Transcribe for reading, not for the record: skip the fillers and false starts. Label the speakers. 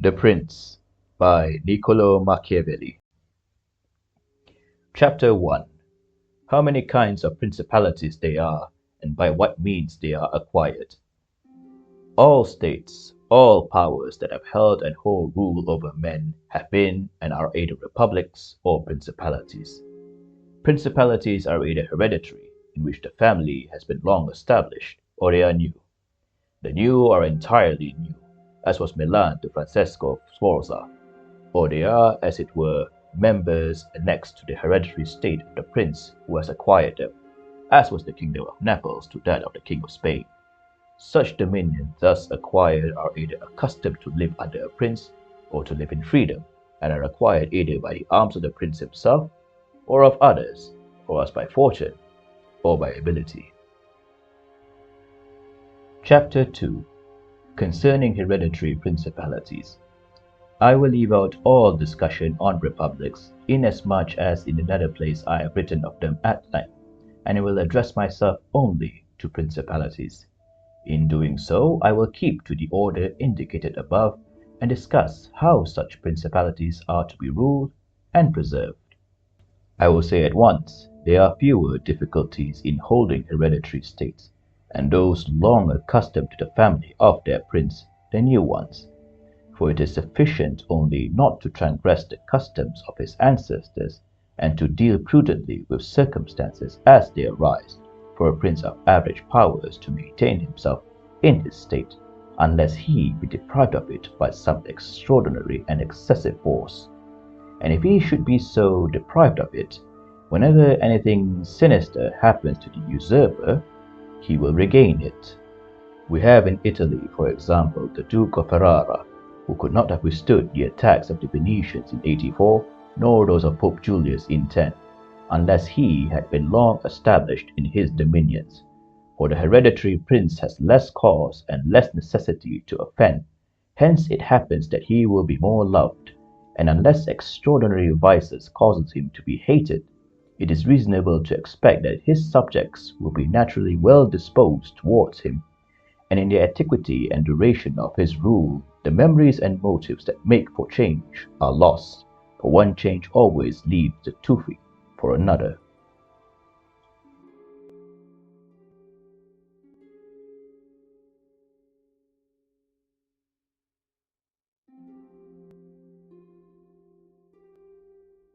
Speaker 1: The Prince by Nicolo Machiavelli. Chapter 1. How many kinds of principalities there are, and by what means they are acquired. All states, all powers that have held and hold rule over men have been and are either republics or principalities. Principalities are either hereditary, in which the family has been long established, or they are new. The new are entirely new, as was Milan to Francesco Sforza, or they are, as it were, members annexed to the hereditary state of the prince who has acquired them, as was the kingdom of Naples to that of the king of Spain. Such dominions thus acquired are either accustomed to live under a prince, or to live in freedom, and are acquired either by the arms of the prince himself, or of others, or as by fortune, or by ability. Chapter 2. Concerning hereditary principalities. I will leave out all discussion on republics, inasmuch as in another place I have written of them at length, and I will address myself only to principalities. In doing so, I will keep to the order indicated above, and discuss how such principalities are to be ruled and preserved. I will say at once, there are fewer difficulties in holding hereditary states, and those long accustomed to the family of their prince, than new ones. For it is sufficient only not to transgress the customs of his ancestors, and to deal prudently with circumstances as they arise, for a prince of average powers to maintain himself in his state, unless he be deprived of it by some extraordinary and excessive force. And if he should be so deprived of it, whenever anything sinister happens to the usurper, he will regain it. We have in Italy, for example, the Duke of Ferrara, who could not have withstood the attacks of the Venetians in 84, nor those of Pope Julius in 10, unless he had been long established in his dominions. For the hereditary prince has less cause and less necessity to offend, hence it happens that he will be more loved, and unless extraordinary vices causes him to be hated, it is reasonable to expect that his subjects will be naturally well disposed towards him, and in the antiquity and duration of his rule, the memories and motives that make for change are lost, for one change always leaves the toothy for another.